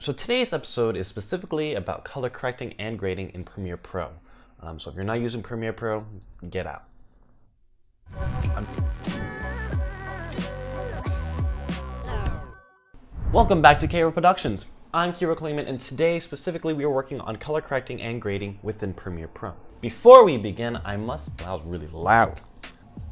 So today's episode is specifically about color correcting and grading in Premiere Pro. So if you're not using Premiere Pro, get out. Welcome back to Kiro Productions. I'm Kiro Clayman, and today specifically we are working on color correcting and grading within Premiere Pro. Before we begin, that was really loud.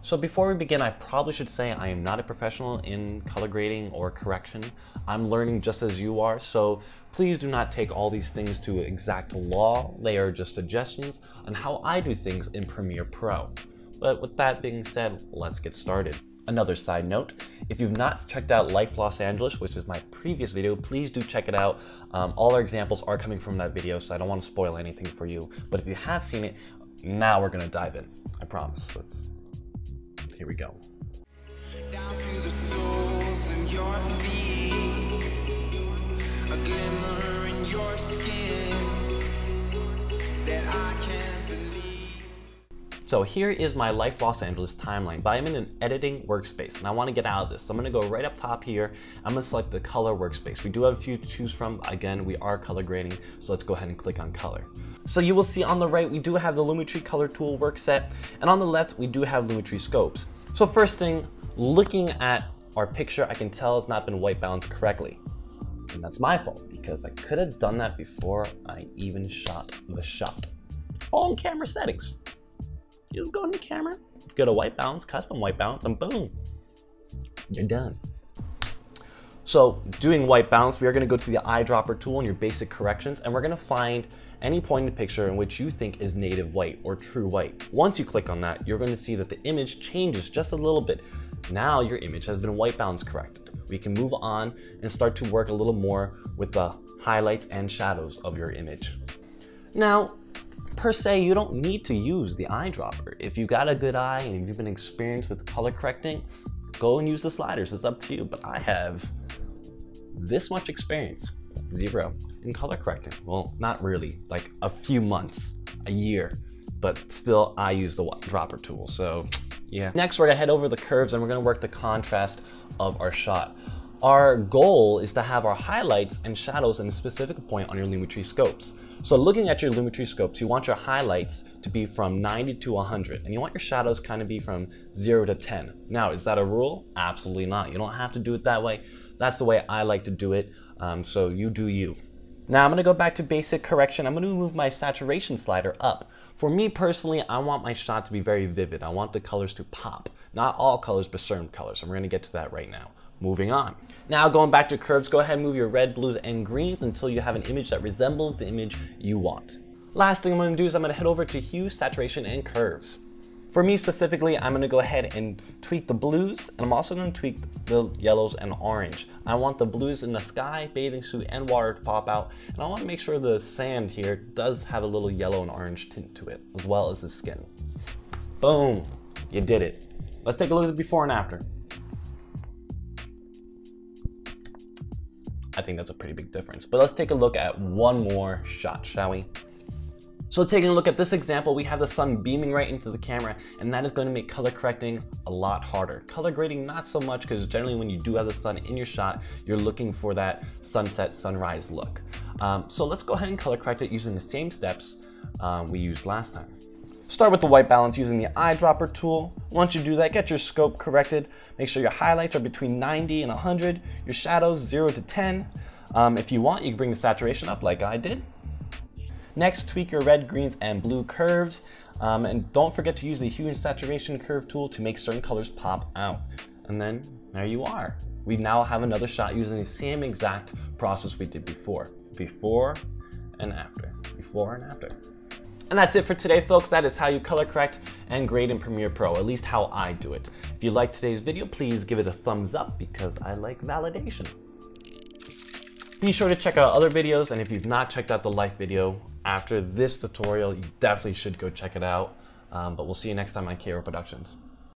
So before we begin, I probably should say I am not a professional in color grading or correction. I'm learning just as you are, so please do not take all these things to exact law. They are just suggestions on how I do things in Premiere Pro. But with that being said, let's get started. Another side note, if you've not checked out Life Los Angeles, which is my previous video, please do check it out. All our examples are coming from that video, so I don't want to spoil anything for you. But if you have seen it, now we're gonna dive in. I promise. Here we go. Down to the soles in your feet, a glimmer in your skin that I can't believe. So here is my Life Los Angeles timeline, but I'm in an editing workspace and I want to get out of this. So I'm going to go right up top here. I'm going to select the color workspace. We do have a few to choose from. Again, we are color grading, so let's go ahead and click on color. So you will see on the right, we do have the Lumetri color tool work set, and on the left, we do have Lumetri scopes. So first thing, looking at our picture, I can tell it's not been white balanced correctly. And that's my fault, because I could have done that before I even shot the shot. All in camera settings. You just go into camera, go to white balance, custom white balance, and boom, you're done. So doing white balance, we are gonna go to the eyedropper tool in your basic corrections, and we're gonna find any point in the picture in which you think is native white or true white. Once you click on that, you're going to see that the image changes just a little bit. Now your image has been white balance corrected. We can move on and start to work a little more with the highlights and shadows of your image. Now, per se, you don't need to use the eyedropper. If you got a good eye and if you've been experienced with color correcting, go and use the sliders. It's up to you, but I have this much experience, 0, in color correcting. Well, not really, like a few months, a year, but still I use the dropper tool, so yeah. Next, we're gonna head over the curves and we're gonna work the contrast of our shot. Our goal is to have our highlights and shadows in a specific point on your Lumetri scopes. So looking at your Lumetri scopes, you want your highlights to be from 90 to 100, and you want your shadows kind of be from 0 to 10. Now, is that a rule? Absolutely not. You don't have to do it that way. That's the way I like to do it, so you do you. Now I'm going to go back to basic correction. I'm going to move my saturation slider up. For me personally, I want my shot to be very vivid. I want the colors to pop. Not all colors, but certain colors. And we're going to get to that right now. Moving on. Now going back to curves, go ahead and move your red, blues, and greens until you have an image that resembles the image you want. Last thing I'm going to do is I'm going to head over to hue, saturation, and curves. For me specifically, I'm going to go ahead and tweak the blues, and I'm also going to tweak the yellows and orange. I want the blues in the sky, bathing suit, and water to pop out, and I want to make sure the sand here does have a little yellow and orange tint to it, as well as the skin. Boom, you did it. Let's take a look at the before and after. I think that's a pretty big difference, but let's take a look at one more shot, shall we? So taking a look at this example, we have the sun beaming right into the camera, and that is going to make color correcting a lot harder. Color grading, not so much, because generally when you do have the sun in your shot, you're looking for that sunset, sunrise look. So let's go ahead and color correct it using the same steps we used last time. Start with the white balance using the eyedropper tool. Once you do that, get your scope corrected. Make sure your highlights are between 90 and 100, your shadows 0 to 10. If you want, you can bring the saturation up like I did. Next, tweak your red, greens, and blue curves. And don't forget to use the hue and saturation curve tool to make certain colors pop out. And then there you are. We now have another shot using the same exact process we did before. Before and after. Before and after. And that's it for today, folks. That is how you color correct and grade in Premiere Pro, at least how I do it. If you liked today's video, please give it a thumbs up because I like validation. Be sure to check out other videos, and if you've not checked out the Life video after this tutorial, you definitely should go check it out. But we'll see you next time on Kiro Productions.